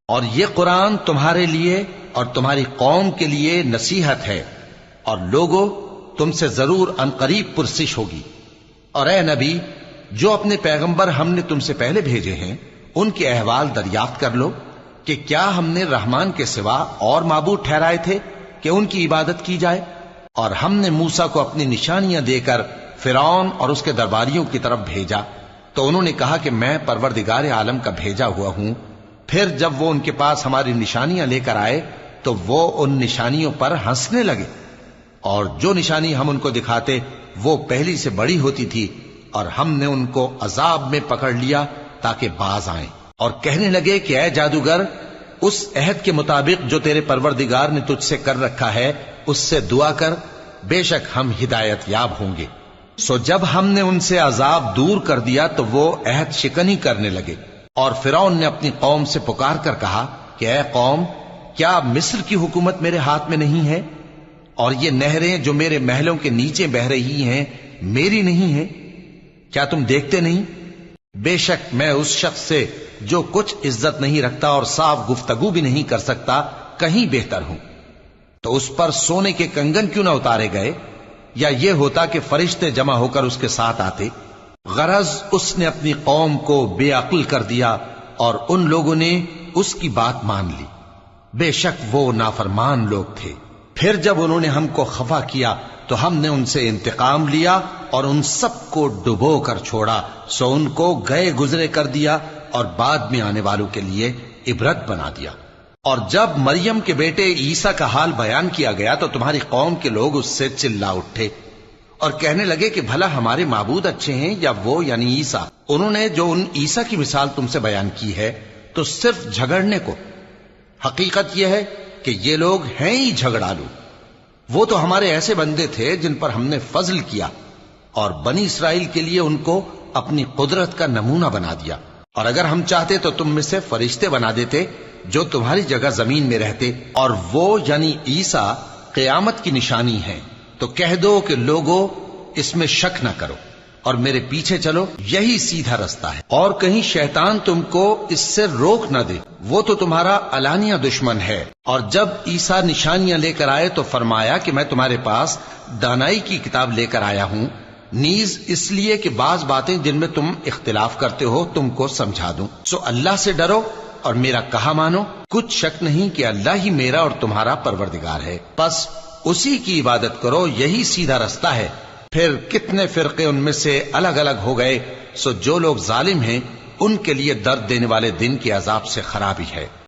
اور یہ قرآن تمہارے لیے اور تمہاری قوم کے لیے نصیحت ہے، اور لوگوں تم سے ضرور عنقریب پرسش ہوگی۔ اور اے نبی، جو اپنے پیغمبر ہم نے تم سے پہلے بھیجے ہیں ان کے احوال دریافت کر لو کہ کیا ہم نے رحمان کے سوا اور معبود ٹھہرائے تھے کہ ان کی عبادت کی جائے؟ اور ہم نے موسیٰ کو اپنی نشانیاں دے کر فرعون اور اس کے درباریوں کی طرف بھیجا، تو انہوں نے کہا کہ میں پروردگار عالم کا بھیجا ہوا ہوں۔ پھر جب وہ ان کے پاس ہماری نشانیاں لے کر آئے تو وہ ان نشانیوں پر ہنسنے لگے، اور جو نشانی ہم ان کو دکھاتے وہ پہلی سے بڑی ہوتی تھی، اور ہم نے ان کو عذاب میں پکڑ لیا تاکہ باز آئیں، اور کہنے لگے کہ اے جادوگر، اس عہد کے مطابق جو تیرے پروردگار نے تجھ سے کر رکھا ہے اس سے دعا کر، بے شک ہم ہدایت یاب ہوں گے۔ سو جب ہم نے ان سے عذاب دور کر دیا تو وہ عہد شکنی کرنے لگے، اور فرعون نے اپنی قوم سے پکار کر کہا کہ اے قوم، کیا مصر کی حکومت میرے ہاتھ میں نہیں ہے؟ اور یہ نہریں جو میرے محلوں کے نیچے بہ رہی ہیں میری نہیں ہیں؟ کیا تم دیکھتے نہیں؟ بے شک میں اس شخص سے جو کچھ عزت نہیں رکھتا اور صاف گفتگو بھی نہیں کر سکتا کہیں بہتر ہوں۔ تو اس پر سونے کے کنگن کیوں نہ اتارے گئے، یا یہ ہوتا کہ فرشتے جمع ہو کر اس کے ساتھ آتے؟ غرض اس نے اپنی قوم کو بے عقل کر دیا، اور ان لوگوں نے اس کی بات مان لی۔ بے شک وہ نافرمان لوگ تھے۔ پھر جب انہوں نے ہم کو خفا کیا تو ہم نے ان سے انتقام لیا اور ان سب کو ڈبو کر چھوڑا، سو ان کو گئے گزرے کر دیا اور بعد میں آنے والوں کے لیے عبرت بنا دیا۔ اور جب مریم کے بیٹے عیسیٰ کا حال بیان کیا گیا تو تمہاری قوم کے لوگ اس سے چلا اٹھے اور کہنے لگے کہ بھلا ہمارے معبود اچھے ہیں یا وہ یعنی عیسیٰ؟ انہوں نے جو ان عیسیٰ کی مثال تم سے بیان کی ہے تو صرف جھگڑنے کو۔ حقیقت یہ ہے کہ یہ لوگ ہیں ہی جھگڑالو۔ وہ تو ہمارے ایسے بندے تھے جن پر ہم نے فضل کیا، اور بنی اسرائیل کے لیے ان کو اپنی قدرت کا نمونہ بنا دیا۔ اور اگر ہم چاہتے تو تم میں سے فرشتے بنا دیتے جو تمہاری جگہ زمین میں رہتے، اور وہ یعنی عیسیٰ قیامت کی نشانی ہے۔ تو کہہ دو کہ لوگوں اس میں شک نہ کرو اور میرے پیچھے چلو، یہی سیدھا رستہ ہے، اور کہیں شیطان تم کو اس سے روک نہ دے، وہ تو تمہارا علانیہ دشمن ہے۔ اور جب عیسیٰ نشانیاں لے کر آئے تو فرمایا کہ میں تمہارے پاس دانائی کی کتاب لے کر آیا ہوں، نیز اس لیے کہ بعض باتیں جن میں تم اختلاف کرتے ہو تم کو سمجھا دوں۔ سو اللہ سے ڈرو اور میرا کہا مانو، کچھ شک نہیں کہ اللہ ہی میرا اور تمہارا پروردگار ہے، بس اسی کی عبادت کرو، یہی سیدھا رستہ ہے۔ پھر کتنے فرقے ان میں سے الگ الگ ہو گئے، سو جو لوگ ظالم ہیں ان کے لیے درد دینے والے دن کے عذاب سے خرابی ہے۔